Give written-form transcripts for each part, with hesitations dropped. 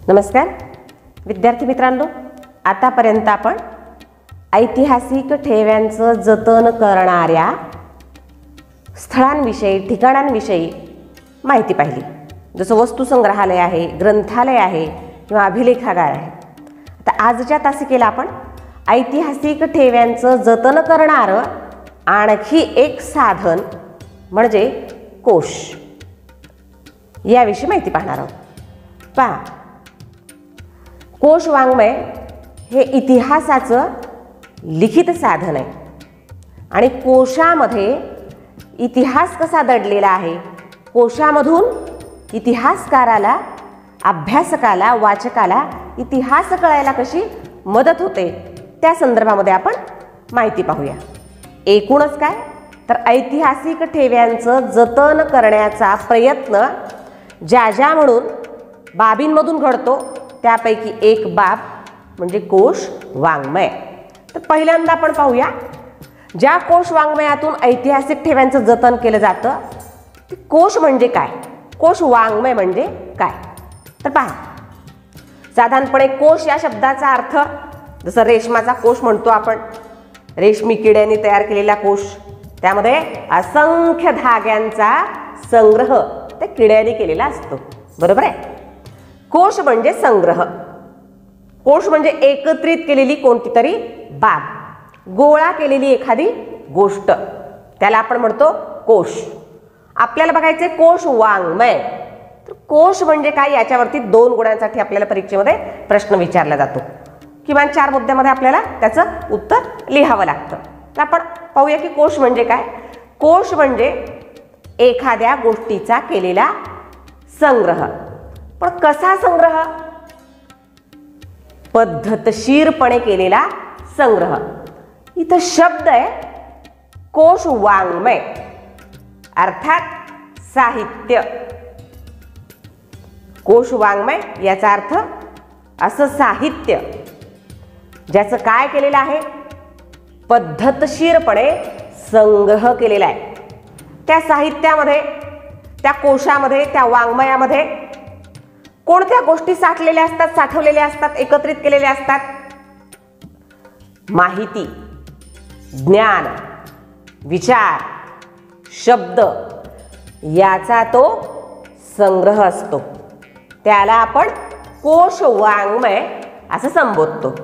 नमस्कार विद्यार्थी मित्रांनो, आतापर्यंत आपण ऐतिहासिक ठेव्यांचं जतन करणाऱ्या स्थळांविषयी, ठिकाणांविषयी माहिती पाहिली. जसं वस्तुसंग्रहालय आहे, ग्रंथालय आहे किंवा अभिलेखागार आहे. आता आजच्या तासिकेला आपण ऐतिहासिक ठेव्यांचं जतन करणारं आणखी एक साधन म्हणजे कोश याविषयी माहिती पाहणार आहोत. पहा, कोश वाङ्मय हे इतिहासाचं लिखित साधन आहे आणि कोशामध्ये इतिहास कसा दडलेला आहे, कोशामधून इतिहासकाराला, अभ्यासकाला, वाचकाला इतिहास कळायला कशी मदत होते त्या संदर्भामध्ये आपण माहिती पाहूया. एकूणच काय तर ऐतिहासिक ठेव्यांचं जतन करण्याचा प्रयत्न ज्या म्हणून बाबींमधून घडतो त्यापैकी एक बाब म्हणजे कोश वाङ्मय. तर पहिल्यांदा आपण पाहूया, ज्या कोश वाङ्मयातून ऐतिहासिक ठेव्यांचं जतन केलं जातं ते कोश म्हणजे काय, कोश वाङ्मय म्हणजे काय. तर पहा, साधारणपणे कोश या शब्दाचा अर्थ जसं रेशमाचा कोश म्हणतो आपण, रेशमी किड्यांनी तयार केलेला कोश, त्यामध्ये असंख्य धाग्यांचा संग्रह त्या किड्यांनी केलेला असतो, बरोबर आहे. कोश म्हणजे संग्रह, कोश म्हणजे एकत्रित केलेली कोणती तरी बाब, गोळा केलेली एखादी गोष्ट, त्याला आपण म्हणतो कोश. आपल्याला बघायचे कोश वाङ्मय. तर कोश म्हणजे काय याच्यावरती 2 गुणांसाठी आपल्याला परीक्षेमध्ये प्रश्न विचारला जातो. किमान 4 मुद्द्यामध्ये आपल्याला त्याचं उत्तर लिहावं लागतं. तर आपण पाहूया की कोश म्हणजे काय. कोश म्हणजे एखाद्या गोष्टीचा केलेला संग्रह. पण कसा संग्रह? पद्धतशीरपणे केलेला संग्रह. इथं शब्द आहे कोश वाङ्मय, अर्थात साहित्य. कोश वाङ्मय याचा अर्थ असं साहित्य ज्याचं काय केलेलं आहे, पद्धतशीरपणे संग्रह केलेला आहे. त्या साहित्यामध्ये, त्या कोशामध्ये, त्या वाङ्मयामध्ये कोणत्या गोष्टी साठलेल्या असतात, साठवलेल्या असतात, एकत्रित केलेल्या असतात? माहिती, ज्ञान, विचार, शब्द याचा तो संग्रह असतो. त्याला आपण कोश वाङ्मय असं संबोधतो.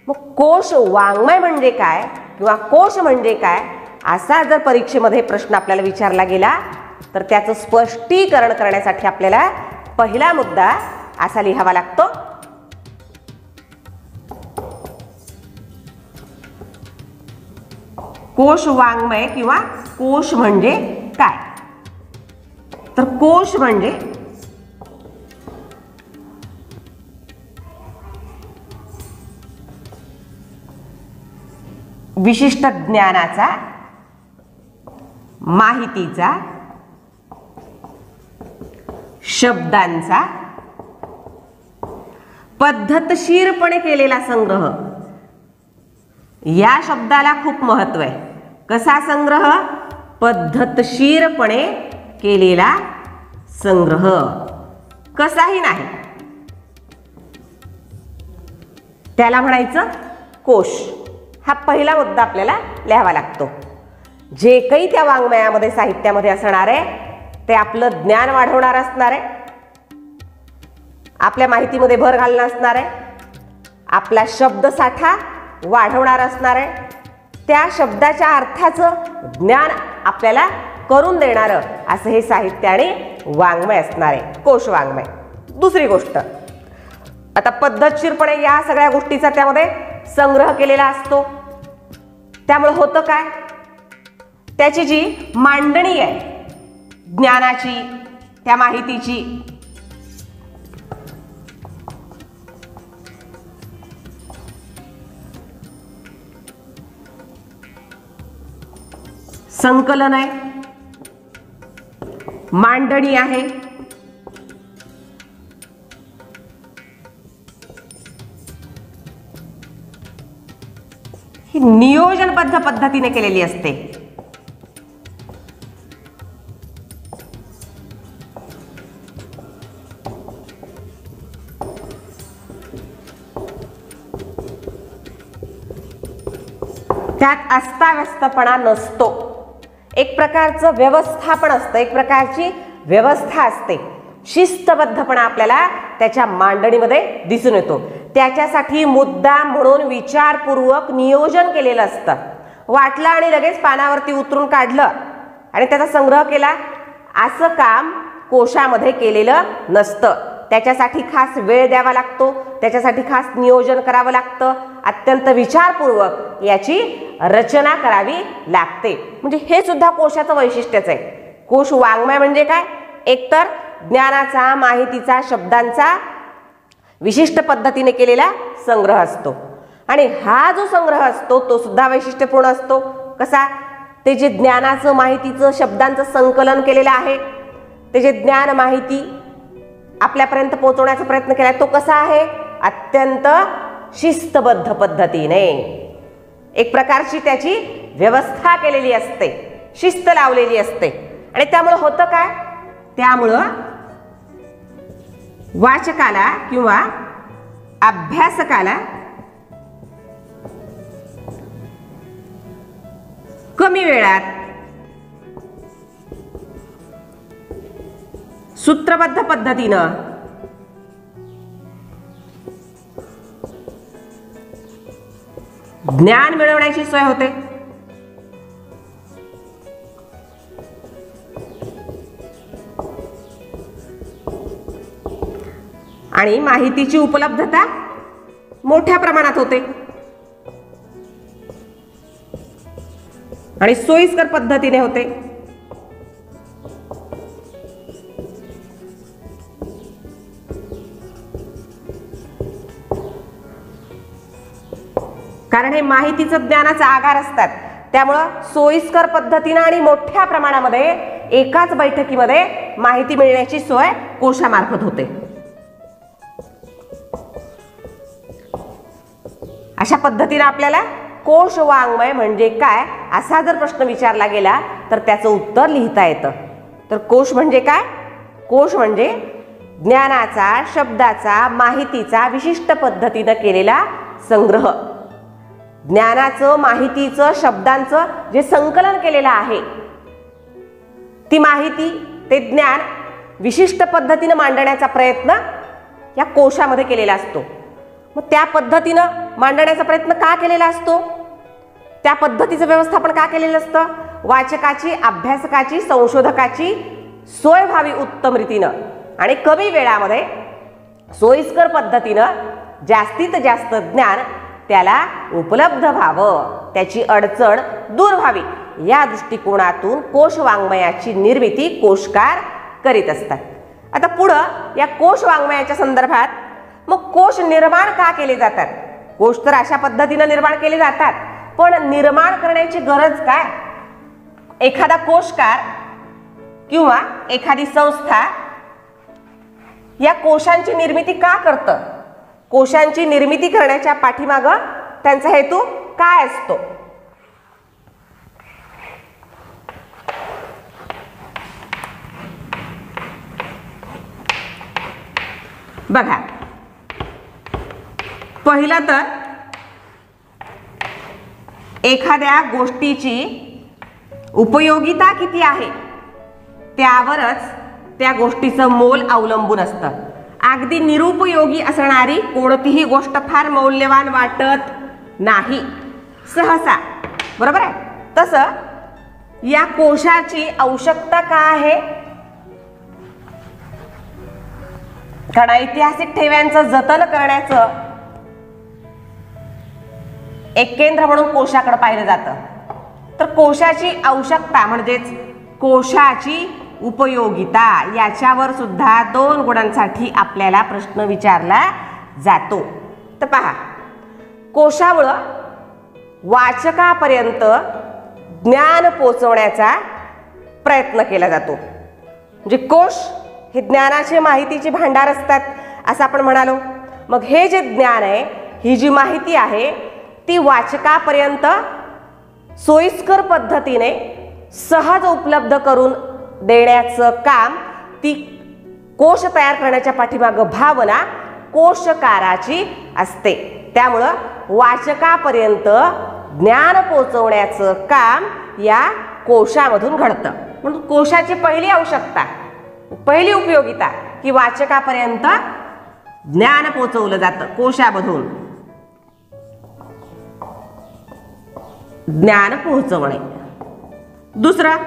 मग कोश वाङ्मय म्हणजे काय किंवा कोश म्हणजे काय असा जर परीक्षेमध्ये प्रश्न आपल्याला विचारला गेला तर त्याचं स्पष्टीकरण करण्यासाठी आपल्याला पहिला मुद्दा असा लिहावा लागतो, कोश वाङ्मय किंवा कोश म्हणजे काय. तर कोश म्हणजे विशिष्ट ज्ञानाचा, माहितीचा, शब्दांचा पद्धतशीरपणे केलेला संग्रह. या शब्दाला खूप महत्त्व आहे. कसा संग्रह? पद्धतशीरपणे केलेला संग्रह, कसाही नाही. त्याला म्हणायचं कोश. हा पहिला मुद्दा आपल्याला लिहावा लागतो. जे काही त्या वाङ्मयामध्ये, साहित्यामध्ये असणार आहे ते आपलं ज्ञान वाढवणार असणार आहे, आपल्या माहितीमध्ये भर घालणं असणार आहे, आपला शब्दसाठा वाढवणार असणार आहे, त्या शब्दाच्या अर्थाचं ज्ञान आपल्याला करून देणारं असं हे साहित्य आणि वाङ्मय असणार आहे, कोश वाङ्मय. दुसरी गोष्ट, आता पद्धतशीरपणे या सगळ्या गोष्टीचा त्यामध्ये संग्रह केलेला असतो. त्यामुळे होतं काय, त्याची जी मांडणी आहे ज्ञानाची, त्या माहितीची, संकलन आहे, मांडणी आहे, ही नियोजनबद्ध पद्धतीने केलेली असते. त्यात अस्ताव्यस्तपणा नसतो, एक प्रकारचं व्यवस्थापन असतं, एक प्रकारची व्यवस्था असते, शिस्तबद्धपणा आपल्याला त्याच्या मांडणीमध्ये दिसून येतो. त्याच्यासाठी मुद्दाम म्हणून विचारपूर्वक नियोजन केलेलं असतं. वाटलं आणि लगेच पानावरती उतरून काढलं आणि त्याचा संग्रह केला असं काम कोशामध्ये केलेलं नसतं. त्याच्यासाठी खास वेळ द्यावा लागतो, त्याच्यासाठी खास नियोजन करावं लागतं, अत्यंत विचारपूर्वक याची रचना करावी लागते. म्हणजे हे सुद्धा कोशाचं वैशिष्ट्यच आहे. कोश वाङ्मय म्हणजे काय? एकतर ज्ञानाचा, माहितीचा, शब्दांचा विशिष्ट पद्धतीने केलेला संग्रह असतो आणि हा जो संग्रह असतो तो सुद्धा वैशिष्ट्यपूर्ण असतो. कसा? ते जे ज्ञानाचं, माहितीचं, शब्दांचं संकलन केलेलं आहे, ते जे ज्ञान, माहिती आपल्यापर्यंत पोहोचवण्याचा प्रयत्न केला तो कसा आहे? अत्यंत शिस्तबद्ध पद्धतीने, एक प्रकारची त्याची व्यवस्था केलेली असते, शिस्त लावलेली असते. आणि त्यामुळे होतं काय? त्यामुळं वाचकाला किंवा अभ्यासकाला कमी वेळात सूत्रबद्ध पद्धतीनं ज्ञान मिळवण्याची सोय होते. आणि माहितीची उपलब्धता मोठ्या प्रमाणात होते आणि सोयीस्कर पद्धतीने होते. कारण हे माहितीचं ज्ञानाचा आगार असतात, त्यामुळं सोयीस्कर पद्धतीने आणि मोठ्या प्रमाणामध्ये एकाच बैठकीमध्ये माहिती मिळण्याची सोय कोशामार्फत होते. अशा पद्धतीने आपल्याला कोश वाङ्मय म्हणजे काय असा जर प्रश्न विचारला गेला तर त्याचं उत्तर लिहिता येतं. तर कोश म्हणजे काय? कोश म्हणजे ज्ञानाचा, शब्दाचा, माहितीचा विशिष्ट पद्धतीने केलेला संग्रह. ज्ञानाचं, माहितीचं, शब्दांचं जे संकलन केलेलं आहे, ती माहिती, ते ज्ञान विशिष्ट पद्धतीने मांडण्याचा प्रयत्न या कोशामध्ये केलेला असतो. मग त्या पद्धतीनं मांडण्याचा प्रयत्न का केलेला असतो? त्या पद्धतीचं व्यवस्थापन का केलेलं असतं? वाचकाची, अभ्यासकाची, संशोधकाची सोय व्हावी उत्तम रीतीनं आणि कमी वेळामध्ये सोयीस्कर पद्धतीनं जास्तीत जास्त ज्ञान त्याला उपलब्ध व्हावं, त्याची अडचण दूर व्हावी, या दृष्टिकोनातून कोश वाङ्मयाची निर्मिती कोशकार करीत असतात. आता पुढं या कोश वाङ्मयाच्या संदर्भात मग कोश निर्माण का केले जातात? कोश तर अशा पद्धतीने निर्माण केले जातात, पण निर्माण करण्याची गरज काय? एखादा कोशकार किंवा एखादी संस्था या कोशांची निर्मिती का करतं? कोशांची निर्मिती करण्याच्या पाठीमागं त्यांचा हेतू काय असतो? बघा, पहिलं तर एखाद्या गोष्टीची उपयोगिता किती आहे त्यावरच त्या गोष्टीचं मोल अवलंबून असतं. अगदी निरुपयोगी असणारी कोणतीही गोष्ट फार मौल्यवान वाटत नाही सहसा, बरोबर आहे? तसं या कोशाची आवश्यकता का आहे? कारण ऐतिहासिक ठेव्यांचं जतन करण्याचं एक केंद्र म्हणून कोशाकडे पाहिलं जातं. तर कोशाची आवश्यकता म्हणजेच कोशाची उपयोगिता याच्यावर सुद्धा 2 गुणांसाठी आपल्याला प्रश्न विचारला जातो. तर पहा, कोशामुळं वाचकापर्यंत ज्ञान पोचवण्याचा प्रयत्न केला जातो. म्हणजे कोश हे ज्ञानाचे, माहितीचे भांडार असतात असं आपण म्हणालो. मग हे जे ज्ञान आहे, ही जी माहिती आहे, ती वाचकापर्यंत सोयीस्कर पद्धतीने सहज उपलब्ध करून देण्याचं काम ती कोश तयार करण्याच्या पाठीमागं भावना कोशकाराची असते. त्यामुळं वाचकापर्यंत ज्ञान पोचवण्याचं काम या कोशामधून घडतं. म्हणून कोशाची पहिली आवश्यकता, पहिली उपयोगिता की वाचकापर्यंत ज्ञान पोचवलं जातं कोशामधून. ज्ञान पोहोचवणे. दुसरं,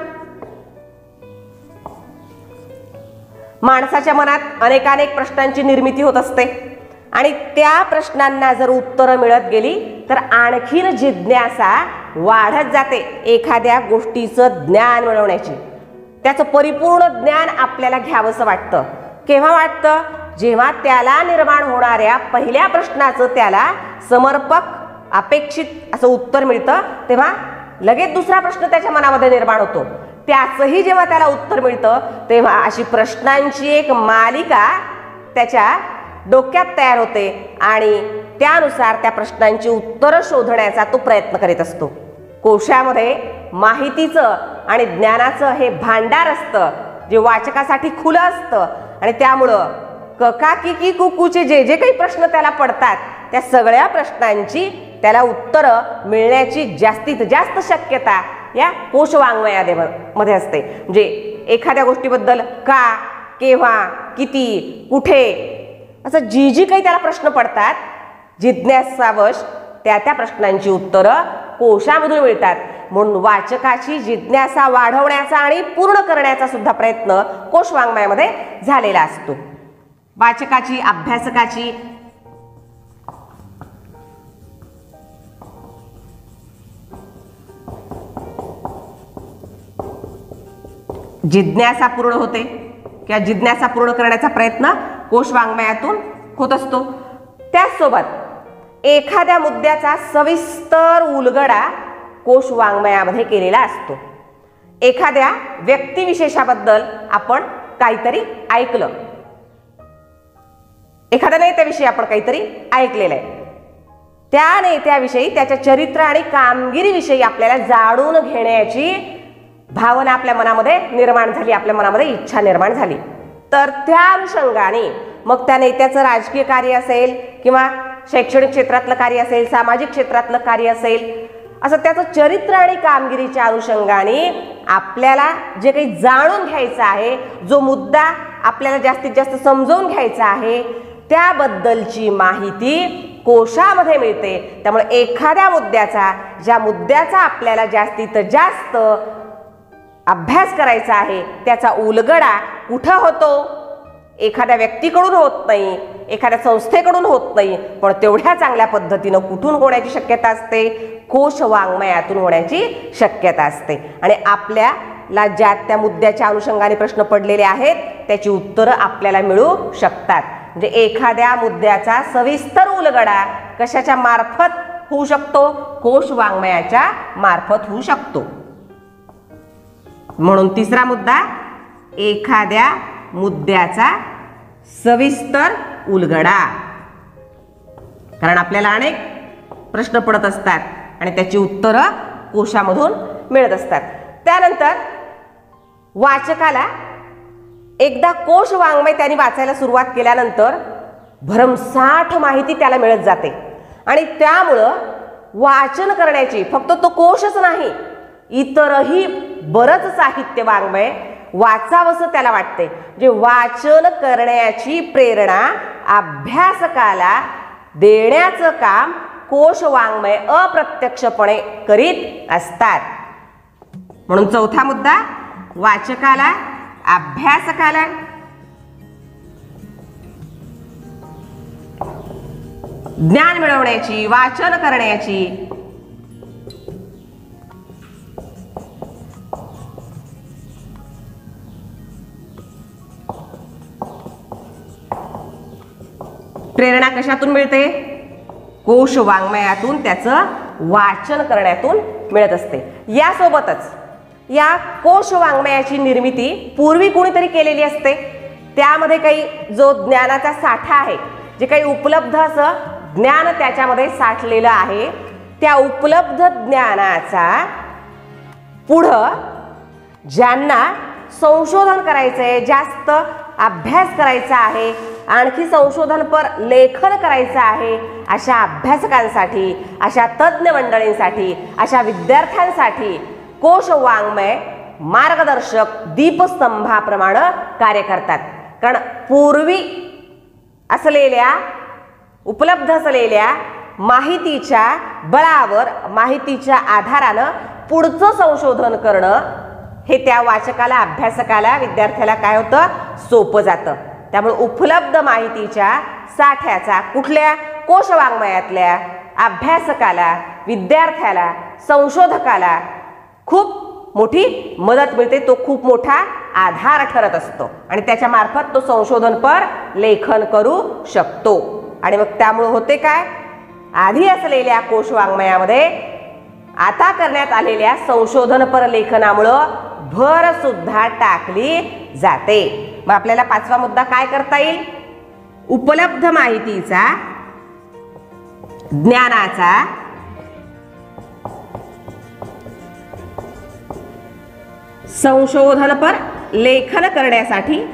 माणसाच्या मनात अनेकानेक प्रश्नांची निर्मिती होत असते आणि त्या प्रश्नांना जर उत्तरं मिळत गेली तर आणखीन जिज्ञासा वाढत जाते एखाद्या गोष्टीचं ज्ञान मिळवण्याची. त्याचं परिपूर्ण ज्ञान आपल्याला घ्यावंसं वाटतं. केव्हा वाटतं? जेव्हा त्याला निर्माण होणाऱ्या पहिल्या प्रश्नाचं त्याला समर्पक अपेक्षित असं उत्तर मिळतं, तेव्हा लगेच दुसरा प्रश्न त्याच्या मनामध्ये निर्माण होतो. त्याचंही जेव्हा त्याला उत्तर मिळतं तेव्हा अशी प्रश्नांची एक मालिका त्याच्या डोक्यात तयार होते आणि त्यानुसार त्या प्रश्नांची उत्तरं शोधण्याचा तो प्रयत्न करीत असतो. कोशामध्ये माहितीचं आणि ज्ञानाचं हे भांडार असतं जे वाचकासाठी खुलं असतं आणि त्यामुळं कका किकी कुकूचे जे जे काही प्रश्न त्याला पडतात त्या सगळ्या प्रश्नांची त्याला उत्तरं मिळण्याची जास्तीत जास्त शक्यता या कोशवाङ्मयामध्ये असते. म्हणजे एखाद्या गोष्टीबद्दल का, केव्हा, किती, कुठे असं जी जी काही त्याला प्रश्न पडतात जिज्ञासावश त्या त्या प्रश्नांची उत्तरं कोशामधून मिळतात. म्हणून वाचकाची जिज्ञासा वाढवण्याचा आणि पूर्ण करण्याचा सुद्धा प्रयत्न कोशवाङ्मयामध्ये झालेला असतो. वाचकाची, अभ्यासकाची जिज्ञासा पूर्ण होते किंवा जिज्ञासा पूर्ण करण्याचा प्रयत्न कोशवाङ्मयातून होत असतो. त्याचसोबत एखाद्या मुद्द्याचा सविस्तर उलगडा कोशवाङ्मयामध्ये केलेला असतो. एखाद्या व्यक्तिविशेषाबद्दल आपण काहीतरी ऐकलं, एखाद्या नेत्याविषयी आपण काहीतरी ऐकलेलं आहे, त्या नेत्याविषयी, त्याच्या चरित्र आणि कामगिरीविषयी आपल्याला जाणून घेण्याची भावना आपल्या मनामध्ये निर्माण झाली, आपल्या मनामध्ये इच्छा निर्माण झाली, तर त्या अनुषंगाने मग त्या नेत्याचं राजकीय कार्य असेल किंवा शैक्षणिक क्षेत्रातलं कार्य असेल, सामाजिक क्षेत्रातलं कार्य असेल, असं त्याचं चरित्र आणि कामगिरीच्या अनुषंगाने आपल्याला जे काही जाणून घ्यायचं आहे, जो मुद्दा आपल्याला जास्तीत जास्त समजून घ्यायचा आहे त्याबद्दलची माहिती कोशामध्ये मिळते. त्यामुळे एखाद्या मुद्द्याचा, ज्या मुद्द्याचा आपल्याला जास्तीत जास्त अभ्यास करायचा आहे त्याचा उलगडा कुठं होतो? एखाद्या व्यक्तीकडून होत नाही, एखाद्या संस्थेकडून होत नाही, पण तेवढ्या चांगल्या पद्धतीनं कुठून होण्याची शक्यता असते? कोशवाङ्मयातून होण्याची शक्यता असते. आणि आपल्याला ज्या त्या मुद्द्याच्या अनुषंगाने प्रश्न पडलेले आहेत त्याची उत्तरं आपल्याला मिळू शकतात. म्हणजे एखाद्या मुद्द्याचा सविस्तर उलगडा कशाच्या मार्फत होऊ शकतो? कोशवाङ्मयाच्या मार्फत होऊ शकतो. म्हणून तिसरा मुद्दा, एखाद्या मुद्द्याचा सविस्तर उलगडा. कारण आपल्याला अनेक प्रश्न पडत असतात आणि त्याची उत्तरं कोशामधून मिळत असतात. त्यानंतर वाचकाला एकदा कोशवाङ्मय त्यांनी वाचायला सुरुवात केल्यानंतर भरमसाठ माहिती त्याला मिळत जाते आणि त्यामुळं वाचन करण्याची, फक्त तो कोशच नाही, इतरही बरंच साहित्य वाङ्मय वाचावंसं त्याला वाटते. जे वाचन करण्याची प्रेरणा अभ्यासकाला देण्याचं काम कोशवाङ्मय अप्रत्यक्षपणे करीत असतात. म्हणून चौथा मुद्दा, वाचकाला, अभ्यासकाला ज्ञान मिळवण्याची, वाचन करण्याची प्रेरणा कशातून मिळते? कोशवाङ्मयातून, त्याचं वाचन करण्यातून मिळत असते. यासोबतच या कोशवाङ्मयाची निर्मिती पूर्वी कोणीतरी केलेली असते. त्यामध्ये काही जो ज्ञानाचा साठा आहे, जे काही उपलब्ध असं ज्ञान त्याच्यामध्ये साठलेलं आहे, त्या उपलब्ध ज्ञानाचा पुढं ज्यांना संशोधन करायचंय, जास्त अभ्यास करायचा आहे, आणखी संशोधनपर लेखन करायचं आहे, अशा अभ्यासकांसाठी, अशा तज्ज्ञ मंडळींसाठी, अशा विद्यार्थ्यांसाठी कोश वाङ्मय मार्गदर्शक दीपस्तंभाप्रमाणे कार्य करतात. कारण पूर्वी असलेल्या उपलब्ध असलेल्या माहितीच्या बळावर, माहितीच्या आधारानं पुढचं संशोधन करणं हे त्या वाचकाला, अभ्यासकाला, विद्यार्थ्याला काय होतं, सोपं जातं. त्यामुळे उपलब्ध माहितीच्या साठ्याचा कुठल्या कोश वाङ्मयातल्या अभ्यासकाला, विद्यार्थ्याला, संशोधकाला खूप मोठी मदत मिळते. तो खूप मोठा आधार ठरत असतो आणि त्याच्या मार्फत तो संशोधनपर लेखन करू शकतो. आणि मग त्यामुळे होते काय, आधी असलेल्या कोश वाङ्मयामध्ये आता करण्यात आलेल्या संशोधनपर लेखनामुळं भर सुद्धा टाकली जाते. मग आपल्याला पाचवा मुद्दा काय करता येईल, उपलब्ध माहितीचा, ज्ञानाचा संशोधनपर लेखन करण्यासाठी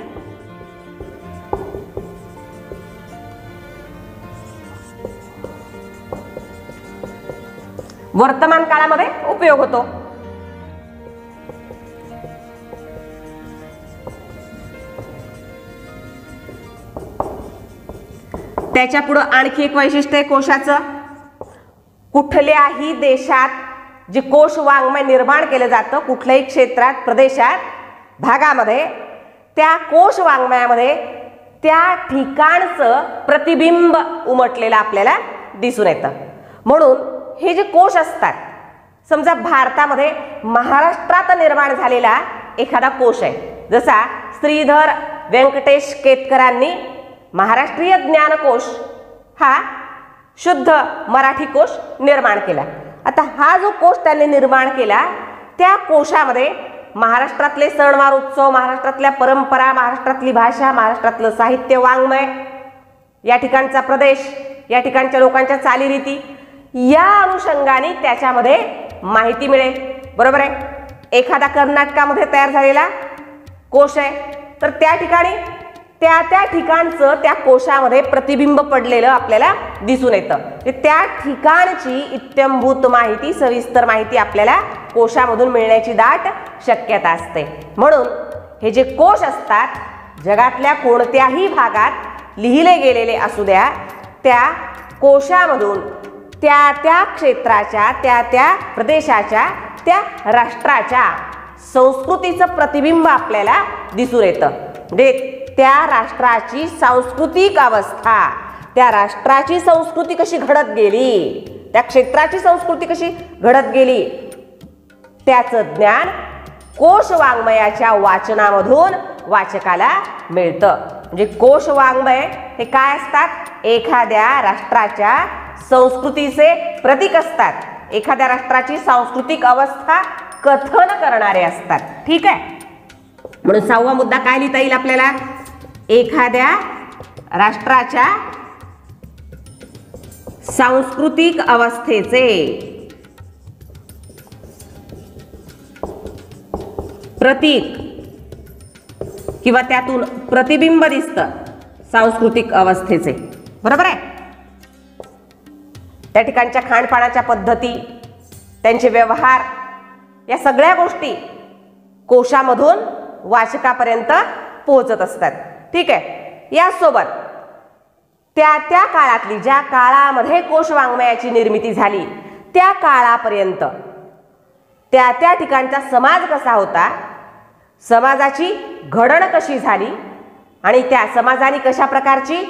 वर्तमान काळामध्ये उपयोग होतो. त्याच्या पुढे आणखी एक वैशिष्ट्य आहे कोशाचं. कुठल्याही देशात जे कोश वाङ्मय निर्माण केलं जातं, कुठल्याही क्षेत्रात, प्रदेशात, भागामध्ये, त्या कोश वाङ्मयामध्ये त्या ठिकाणचं प्रतिबिंब उमटलेलं आपल्याला दिसून येतं. म्हणून हे जे कोश असतात, समजा भारतामध्ये महाराष्ट्रात निर्माण झालेला एखादा कोश आहे, जसा श्रीधर व्यंकटेश केतकरांनी महाराष्ट्रीय ज्ञानकोश हा शुद्ध मराठी कोश निर्माण केला. आता हा जो कोश त्यांनी निर्माण केला, त्या कोशामध्ये महाराष्ट्रातले सणवार उत्सव, महाराष्ट्रातल्या परंपरा, महाराष्ट्रातली भाषा, महाराष्ट्रातलं साहित्य, वाङ्मय, या ठिकाणचा प्रदेश, या ठिकाणच्या लोकांच्या चालीरीती, या अनुषंगाने त्याच्यामध्ये माहिती मिळेल. बरोबर आहे. एखादा कर्नाटकामध्ये तयार झालेला कोश आहे, तर त्या ठिकाणी त्या ठिकाणचं त्या कोशामध्ये प्रतिबिंब पडलेलं आपल्याला दिसून येतं. त्या ठिकाणची इत्थंभूत माहिती, सविस्तर माहिती आपल्याला कोशामधून मिळण्याची दाट शक्यता असते. म्हणून हे जे कोश असतात, जगातल्या कोणत्याही भागात लिहिले गेलेले असू द्या, त्या कोशामधून त्या क्षेत्राच्या, त्या प्रदेशाच्या, त्या राष्ट्राच्या संस्कृतीचं प्रतिबिंब आपल्याला दिसून येतं. म्हणजे त्या राष्ट्राची सांस्कृतिक अवस्था, त्या राष्ट्राची संस्कृती कशी घडत गेली, त्या क्षेत्राची संस्कृती कशी घडत गेली, त्याचं ज्ञान कोश वाङ्मयाच्या वाचनामधून वाचकाला मिळतं. म्हणजे कोश वाङ्मय हे काय असतात, एखाद्या राष्ट्राच्या संस्कृतीचे प्रतीक असतात, एखाद्या राष्ट्राची सांस्कृतिक अवस्था कथन करणारे असतात. ठीक आहे. म्हणून सहावा मुद्दा काय लिहिता येईल आपल्याला, एखाद्या राष्ट्राच्या सांस्कृतिक अवस्थेचे प्रतीक किंवा त्यातून प्रतिबिंब दिसतं सांस्कृतिक अवस्थेचे. बरोबर आहे. त्या ठिकाणच्या खाणपानाच्या पद्धती, त्यांचे व्यवहार, या सगळ्या गोष्टी कोशामधून वाचकापर्यंत पोहोचत असतात. ठीक आहे. यासोबत त्या काळातली, ज्या काळामध्ये कोश वाङ्मयाची निर्मिती झाली, त्या काळापर्यंत त्या ठिकाणचा समाज कसा होता, समाजाची घडण कशी झाली आणि त्या समाजाने कशा प्रकारची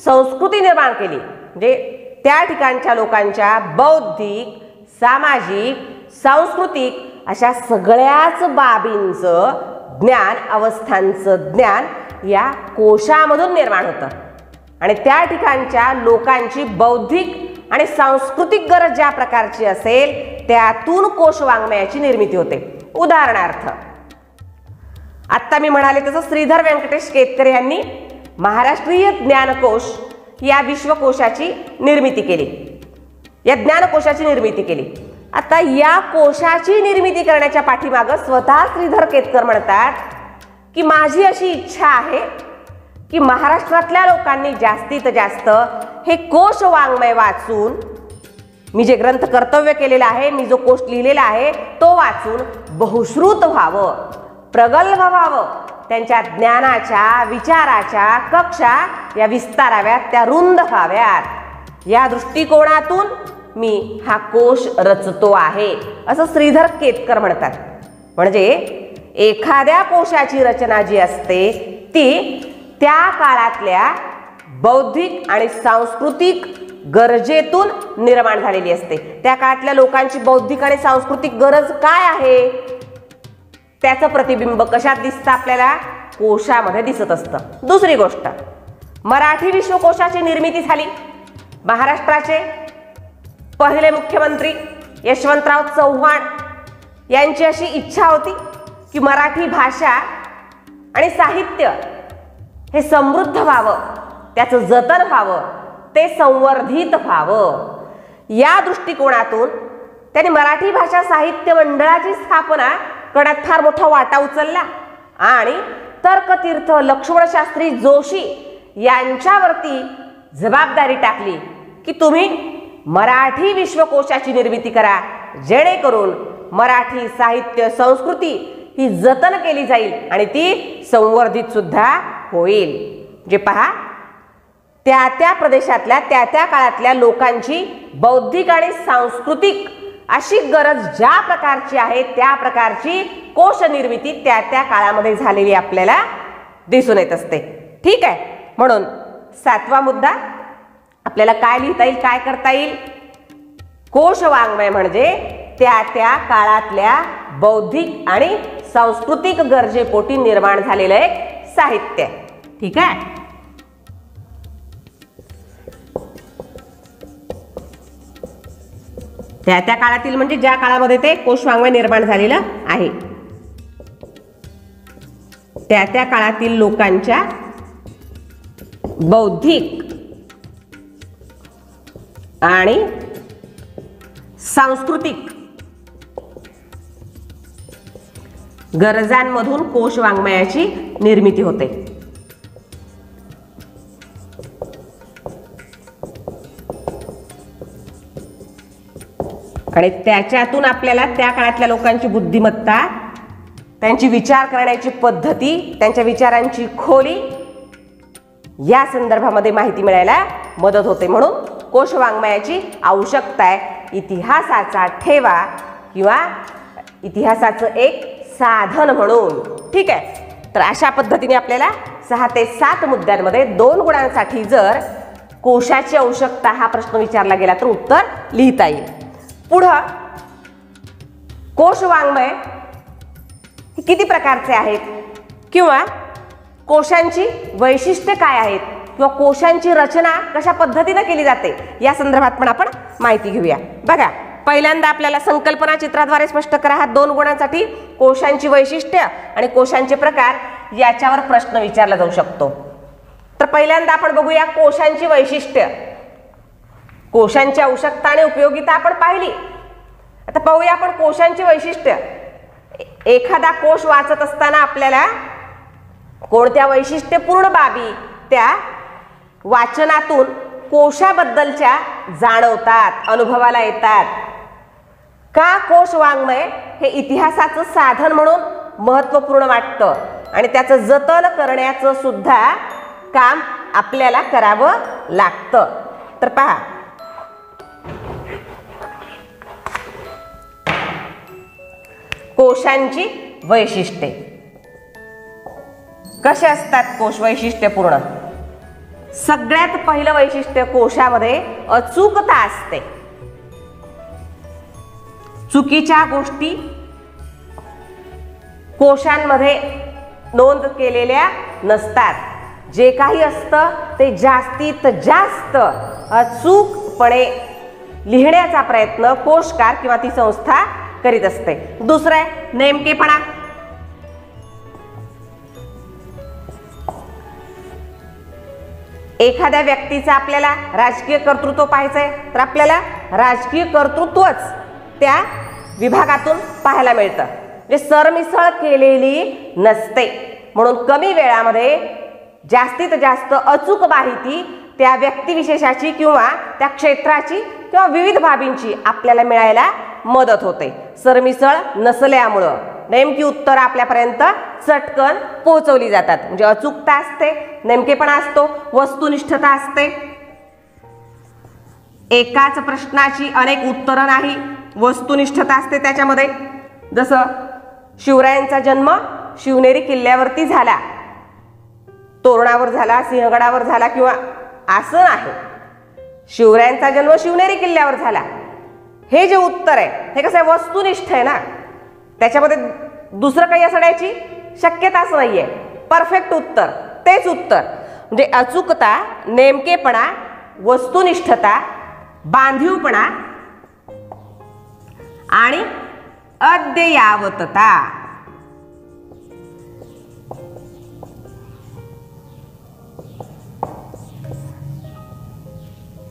संस्कृती निर्माण केली, म्हणजे त्या ठिकाणच्या लोकांच्या बौद्धिक, सामाजिक, सांस्कृतिक अशा सगळ्याच बाबींचं ज्ञान, अवस्थांचं ज्ञान या कोशामधून निर्माण होतं. आणि त्या ठिकाणच्या लोकांची बौद्धिक आणि सांस्कृतिक गरज ज्या प्रकारची असेल, त्यातून कोश वाङ्मयाची निर्मिती होते. उदाहरणार्थ, आत्ता मी म्हणाले तसं श्रीधर व्यंकटेश केतकर यांनी महाराष्ट्रीय ज्ञानकोश या विश्वकोशाची निर्मिती केली, या ज्ञानकोशाची निर्मिती केली. आता या कोशाची निर्मिती करण्याच्या पाठीमागं स्वतः श्रीधर केतकर म्हणतात की माझी अशी इच्छा आहे की महाराष्ट्रातल्या लोकांनी जास्तीत जास्त हे कोश वाङ्मय वाचून, मी जे ग्रंथ कर्तव्य केलेला आहे, मी जो कोश लिहिलेला आहे तो वाचून बहुश्रुत व्हावं, प्रगल्भ व्हावं, त्यांच्या ज्ञानाच्या विचाराच्या कक्षा या विस्ताराव्यात, त्या रुंद व्हाव्यात, या दृष्टिकोनातून मी हा कोश रचतो आहे असं श्रीधर केतकर म्हणतात. म्हणजे एखाद्या कोशाची रचना जी असते ती त्या काळातल्या बौद्धिक आणि सांस्कृतिक गरजेतून निर्माण झालेली असते. त्या काळातल्या लोकांची बौद्धिक आणि सांस्कृतिक गरज काय आहे त्याचं प्रतिबिंब कशात दिसतं आपल्याला? कोशामध्ये दिसत असतं. दुसरी गोष्ट, मराठी विश्वकोशाची निर्मिती झाली. महाराष्ट्राचे पहिले मुख्यमंत्री यशवंतराव चव्हाण यांची अशी इच्छा होती की मराठी भाषा आणि साहित्य हे समृद्ध व्हावं, त्याचं जतन व्हावं, ते संवर्धित व्हावं. या दृष्टिकोनातून त्यांनी मराठी भाषा साहित्य मंडळाची स्थापना करण्यात फार मोठा वाटा उचलला आणि तर्कतीर्थ लक्ष्मणशास्त्री जोशी यांच्यावरती जबाबदारी टाकली की तुम्ही मराठी विश्वकोशाची निर्मिती करा, जेणेकरून मराठी साहित्य संस्कृती ही जतन केली जाईल आणि ती संवर्धित सुद्धा होईल. जे पहा, त्या त्या प्रदेशातल्या त्या त्या काळातल्या लोकांची बौद्धिक आणि सांस्कृतिक अशी गरज ज्या प्रकारची आहे त्या प्रकारची कोश निर्मिती त्या त्या काळामध्ये झालेली आपल्याला दिसून येत असते. ठीक आहे, म्हणून 7वा मुद्दा आपल्याला काय लिहिता येईल, काय करता येईल? कोश वाङ्मय म्हणजे त्या त्या काळातल्या बौद्धिक आणि सांस्कृतिक गरजेपोटी निर्माण झालेलं एक साहित्य. ठीक आहे, त्या त्या काळातील म्हणजे ज्या काळामध्ये ते कोश वाङ्मय निर्माण झालेलं आहे, त्या त्या काळातील लोकांच्या बौद्धिक आणि सांस्कृतिक गरजांमधून कोश वाङ्मयाची निर्मिती होते. आणि त्याच्यातून आपल्याला त्या काळातल्या लोकांची बुद्धिमत्ता, त्यांची विचार करण्याची पद्धती, त्यांच्या विचारांची खोली या संदर्भामध्ये माहिती मिळायला मदत होते. म्हणून कोश वाङ्मयाची आवश्यकता आहे. इतिहासाचा ठेवा किंवा इतिहासाचं एक साधन म्हणून. ठीक आहे, तर अशा पद्धतीने आपल्याला 6 ते 7 मुद्द्यांमध्ये 2 गुणांसाठी जर कोशाची आवश्यकता हा प्रश्न विचारला गेला तर उत्तर लिहिता येईल. पुढं कोश वाङ्मय किती प्रकारचे आहेत किंवा कोशांची वैशिष्ट्ये काय आहेत किंवा कोशांची रचना कशा पद्धतीने केली जाते या संदर्भात पण आपण माहिती घेऊया. बघा, पहिल्यांदा आपल्याला संकल्पना चित्राद्वारे स्पष्ट करा. हा 2 गुणांसाठी कोशांची वैशिष्ट्य आणि कोशांचे प्रकार याच्यावर प्रश्न विचारला जाऊ शकतो. तर पहिल्यांदा आपण बघूया कोशांची वैशिष्ट्य. कोशांची आवश्यकता आणि उपयोगिता आपण पाहिली. आता पाहूया आपण कोशांची वैशिष्ट्य. एखादा कोश वाचत असताना आपल्याला कोणत्या वैशिष्ट्यपूर्ण बाबी त्या वाचनातून कोशाबद्दलच्या जाणवतात, अनुभवाला येतात. का कोश वाङ्मय हे इतिहासाचं साधन म्हणून महत्त्वपूर्ण वाटतं आणि त्याचं जतन करण्याचं सुद्धा काम आपल्याला करावं लागतं. तर पहा, कोशांची वैशिष्ट्ये कसे असतात? कोश वैशिष्ट्यपूर्ण. सगळ्यात पहिलं वैशिष्ट्य कोशामध्ये अचूकता असते. चुकीच्या गोष्टी कोशांमध्ये नोंद केलेल्या नसतात. जे काही असतं ते जास्तीत जास्त अचूकपणे लिहिण्याचा प्रयत्न कोशकार किंवा ती संस्था करीत असते. दुसरं आहे नेमकेपणा. एखाद्या व्यक्तीचं आपल्याला राजकीय कर्तृत्व पाहायचंय तर आपल्याला राजकीय कर्तृत्वच त्या विभागातून पाहायला मिळतं. म्हणजे सरमिसळ केलेली नसते. म्हणून कमी वेळामध्ये जास्तीत जास्त अचूक माहिती त्या व्यक्तिविशेषाची किंवा त्या क्षेत्राची किंवा विविध बाबींची आपल्याला मिळायला मदत होते. सरमिसळ नसल्यामुळं नेमकी उत्तर आपल्यापर्यंत चटकन पोहोचवली जातात. म्हणजे अचूकता असते, नेमकेपणा असतो, वस्तुनिष्ठता असते. एकाच प्रश्नाची अनेक उत्तरं नाही, वस्तुनिष्ठता असते त्याच्यामध्ये. जसं शिवरायांचा जन्म शिवनेरी किल्ल्यावरती झाला, तोरणावर झाला, सिंहगडावर झाला किंवा असं नाही. शिवरायांचा जन्म शिवनेरी किल्ल्यावर झाला, हे जे उत्तर आहे हे कसं आहे, वस्तुनिष्ठ आहे ना. त्याच्यामध्ये दुसरं काही असण्याची शक्यताच नाहीये. परफेक्ट उत्तर तेच उत्तर. म्हणजे अचूकता, नेमकेपणा, वस्तुनिष्ठता, बांधीवपणा आणि अद्ययावतता.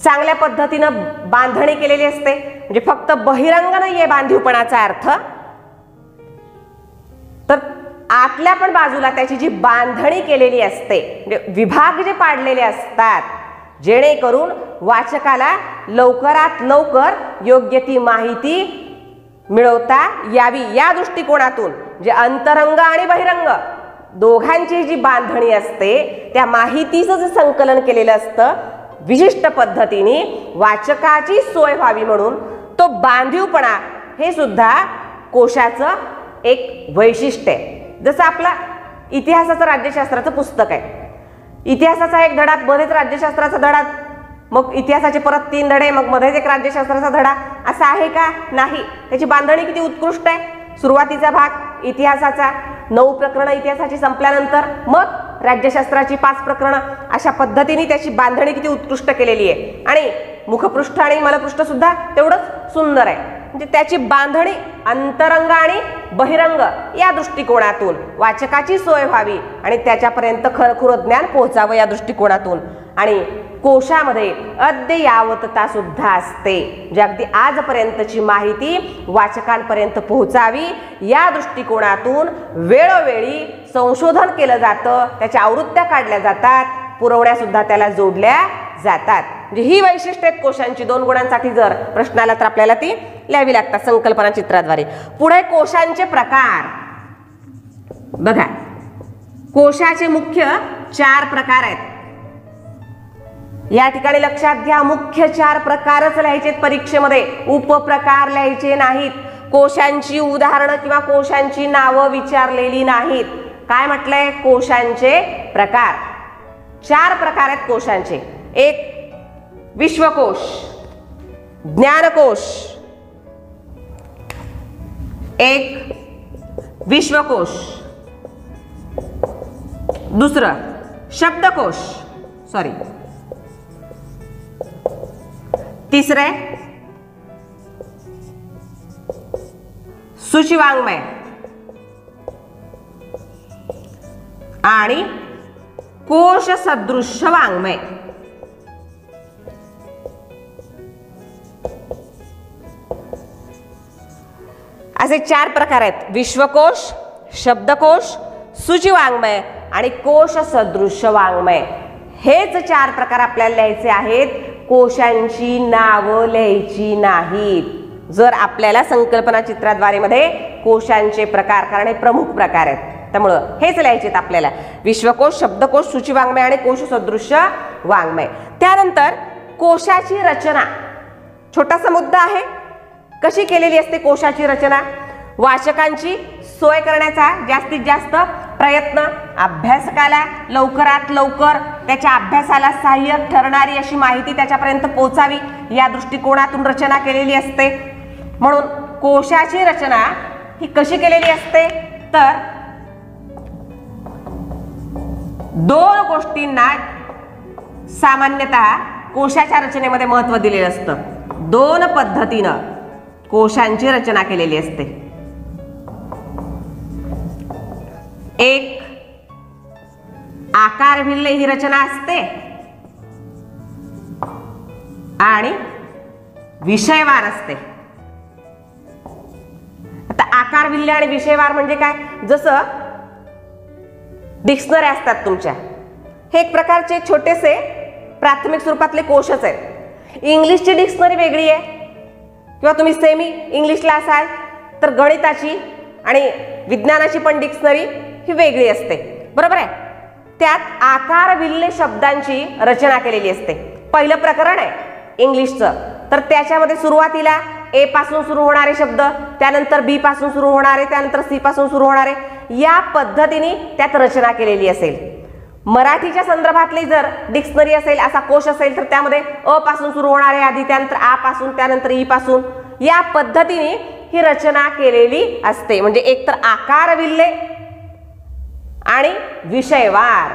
चांगल्या पद्धतीनं बांधणी केलेली असते. म्हणजे फक्त बहिरंग नाहीये बांधीवपणाचा अर्थ, तर आतल्या पण बाजूला त्याची जी बांधणी केलेली असते, म्हणजे विभाग जे पाडलेले असतात, जेणेकरून वाचकाला लवकरात लवकर योग्य ती माहिती मिळवता यावी या दृष्टिकोनातून, जे अंतरंग आणि बहिरंग दोघांची जी बांधणी असते त्या माहितीचं जे संकलन केलेलं असतं विशिष्ट पद्धतीने वाचकाची सोय व्हावी म्हणून, तो बांधीवपणा हे सुद्धा कोशाचं एक वैशिष्ट्य आहे. जसं आपला इतिहासाचं राज्यशास्त्राचं पुस्तक आहे, इतिहासाचा एक धडा, मध्येच राज्यशास्त्राचा धडा, मग इतिहासाचे परत 3 धडे, मग मध्येच एक राज्यशास्त्राचा धडा, असं आहे का? नाही. त्याची बांधणी किती उत्कृष्ट आहे. सुरुवातीचा भाग इतिहासाचा 9 प्रकरणं इतिहासाची संपल्यानंतर मग राज्यशास्त्राची 5 प्रकरणं, अशा पद्धतीने त्याची बांधणी किती उत्कृष्ट केलेली आहे. आणि मुखपृष्ठ आणि मलपृष्ठ सुद्धा तेवढंच सुंदर आहे. म्हणजे त्याची बांधणी अंतरंग आणि बहिरंग या दृष्टिकोनातून वाचकाची सोय व्हावी आणि त्याच्यापर्यंत खरखुरं ज्ञान पोहोचावं या दृष्टिकोनातून. आणि कोशामध्ये अद्ययावतता सुद्धा असते, म्हणजे अगदी आजपर्यंतची माहिती वाचकांपर्यंत पोहोचावी या दृष्टिकोनातून वेळोवेळी संशोधन केलं जातं, त्याच्या आवृत्त्या काढल्या जातात, पुरवण्या सुद्धा त्याला जोडल्या जातात. म्हणजे ही वैशिष्ट्ये आहेत कोशांची. 2 गुणांसाठी जर प्रश्न आला तर आपल्याला ती लिहावी लागतात संकल्पना चित्राद्वारे. पुढे कोशांचे प्रकार बघा. कोशाचे मुख्य 4 प्रकार आहेत. या ठिकाणी लक्षात घ्या, मुख्य 4 प्रकारच लिहायचे परीक्षेमध्ये, उपप्रकार लिहायचे नाहीत. कोशांची उदाहरणं किंवा कोशांची नावं विचारलेली नाहीत. काय म्हटलंय? कोशांचे प्रकार. 4 प्रकार आहेत कोशांचे. एक विश्वकोश, ज्ञानकोश, एक विश्वकोश, दुसरं शब्दकोश, सॉरी, तिसरे सूचिवाङ्मय आणि कोश सदृश्य वाङ्मय. असे 4 प्रकार आहेत. विश्वकोश, शब्दकोश, सूचिवाङ्मय आणि कोश सदृश्य वाङ्मय. हेच 4 प्रकार आपल्याला लिहायचे आहेत. कोशांची नावं लिहायची नाहीत. जर आपल्याला संकल्पना चित्राद्वारे मध्ये कोशांचे प्रकार, कारण हे प्रमुख प्रकार आहेत, त्यामुळं हेच लिहायचे आहेत आपल्याला. विश्वकोश, शब्दकोश, सूचिवाङ्मय आणि कोश सदृश्य वाङ्मय. त्यानंतर कोशाची रचना, छोटासा मुद्दा आहे. कशी केलेली असते कोशाची रचना? वाचकांची सोय करण्याचा जास्तीत जास्त प्रयत्न, अभ्यासकाला लवकरात लवकर त्याच्या अभ्यासाला सहाय्यक ठरणारी अशी माहिती त्याच्यापर्यंत पोहोचावी या दृष्टिकोनातून रचना केलेली असते. म्हणून कोशाची रचना ही कशी केलेली असते तर 2 गोष्टींना सामान्यतः कोशाच्या रचनेमध्ये महत्त्व दिलेलं असतं. 2 पद्धतीनं कोशांची रचना केलेली असते. एक आकार भिल्ल ही रचना असते आणि विषयवार असते. आता आकार भिल्ल आणि विषयवार म्हणजे काय? जसं डिक्शनरी असतात तुमच्या, हे एक प्रकारचे छोटेसे प्राथमिक स्वरूपातले कोशच आहेत. इंग्लिशची डिक्शनरी वेगळी आहे, किंवा तुम्ही सेमी इंग्लिशला असाल तर गणिताची आणि विज्ञानाची पण डिक्शनरी ही वेगळी असते, बरोबर आहे. त्यात आकार विल्ले शब्दांची रचना केलेली असते. पहिलं प्रकरण आहे इंग्लिशचं, तर त्याच्यामध्ये सुरुवातीला ए पासून सुरू होणारे शब्द, त्यानंतर बी पासून सुरू होणारे, त्यानंतर सी पासून सुरू होणारे, या पद्धतीने त्यात रचना केलेली असेल. मराठीच्या संदर्भातली जर डिक्शनरी असेल, असा कोश असेल, तर त्यामध्ये अ पासून सुरू होणारे आधी, त्यानंतर आ पासून, त्यानंतर ई पासून, या पद्धतीने ही रचना केलेली असते. म्हणजे एकतर आकार विल्ले आणि विषयवार,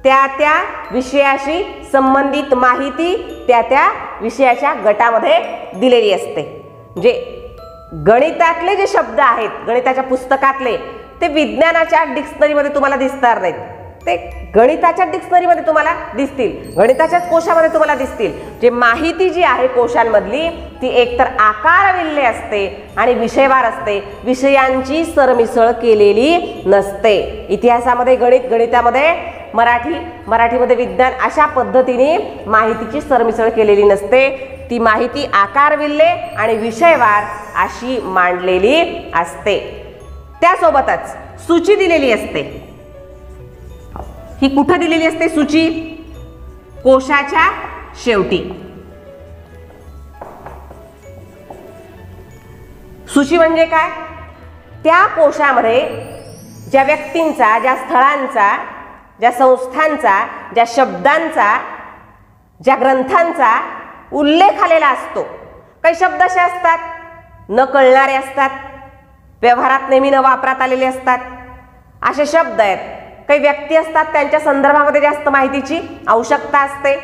त्या त्या विषयाशी संबंधित माहिती त्या त्या विषयाच्या गटामध्ये दिलेली असते. म्हणजे गणितातले जे शब्द आहेत, गणिताच्या पुस्तकातले, ते विज्ञानाच्या डिक्शनरीमध्ये तुम्हाला दिसणार नाहीत, ते गणिताच्या डिक्शनरीमध्ये तुम्हाला दिसतील, गणिताच्याच कोशामध्ये तुम्हाला दिसतील. जे माहिती जी आहे कोशांमधली ती एकतर आकार विल्ले असते आणि विषयवार असते, विषयांची सरमिसळ केलेली नसते. इतिहासामध्ये गणित, गणितामध्ये मराठी, मराठीमध्ये विज्ञान, अशा पद्धतीने माहितीची सरमिसळ केलेली नसते. ती माहिती आकार विल्ले आणि विषयवार अशी मांडलेली असते. त्यासोबतच सूची दिलेली असते. ही कुठं दिलेली असते सूची? कोशाच्या शेवटी. सूची म्हणजे काय? त्या कोशामध्ये ज्या व्यक्तींचा, ज्या स्थळांचा, ज्या संस्थांचा, ज्या शब्दांचा, ज्या ग्रंथांचा उल्लेख आलेला असतो. काही शब्द असे असतात न कळणारे असतात, व्यवहारात नेहमी न वापरात आलेले असतात, असे शब्द आहेत. काही व्यक्ती असतात त्यांच्या संदर्भामध्ये जास्त माहितीची आवश्यकता असते.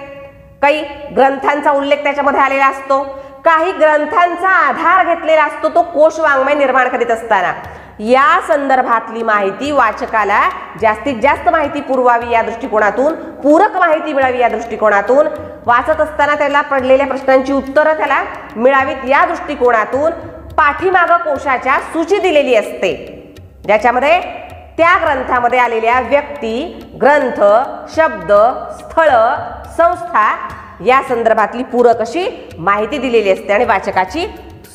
काही ग्रंथांचा उल्लेख त्याच्यामध्ये आलेला असतो. काही ग्रंथांचा आधार घेतलेला असतो तो कोश वाङ्मय निर्माण करीत असताना. या संदर्भातली माहिती वाचकाला जास्तीत जास्त माहिती पुरवावी या दृष्टिकोनातून, पूरक माहिती मिळावी या दृष्टिकोनातून, वाचत असताना त्याला पडलेल्या प्रश्नांची उत्तरं त्याला मिळावीत या दृष्टिकोनातून पाठीमागं कोशाच्या सूची दिलेली असते, ज्याच्यामध्ये त्या ग्रंथामध्ये आलेल्या व्यक्ती, ग्रंथ, शब्द, स्थळ, संस्था या संदर्भातली पूरक अशी माहिती दिलेली असते आणि वाचकाची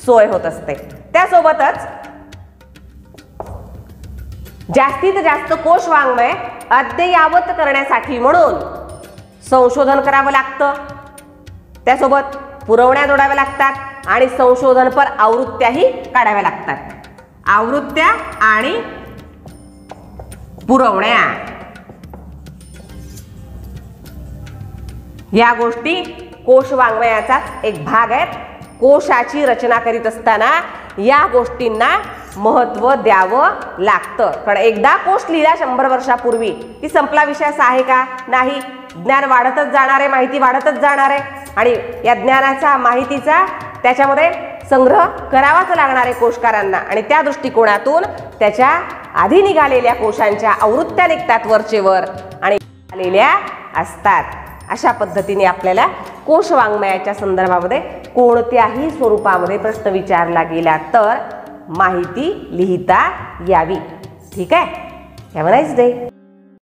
सोय होत असते. त्यासोबतच जास्तीत जास्त कोश वाङ्मय अद्ययावत करण्यासाठी म्हणून संशोधन करावं लागतं, त्यासोबत पुरवण्या जोडाव्या लागतात आणि संशोधनपर आवृत्त्याही काढाव्या लागतात. आवृत्त्या आणि पुरवण्या या गोष्टी कोश वाङ्मयाचाच एक भाग आहेत. कोशाची रचना करीत असताना या गोष्टींना महत्त्व द्यावं लागतं. कारण एकदा कोश लिहिला 100 वर्षापूर्वी की संपला विषय असा आहे का? नाही. ज्ञान वाढतच जाणार आहे, माहिती वाढतच जाणार आहे आणि या ज्ञानाचा, माहितीचा त्याच्यामध्ये संग्रह करावाच लागणार आहे कोशकारांना. आणि त्या दृष्टिकोनातून त्याच्या आधी निघालेल्या कोशांच्या आवृत्त्या निघतात वरचेवर आणि आलेल्या असतात. अशा पद्धतीने आपल्याला कोश वाङ्मयाच्या संदर्भामध्ये कोणत्याही स्वरूपामध्ये प्रश्न विचारला गेला तर माहिती लिहिता यावी. ठीक आहे. Have a nice day.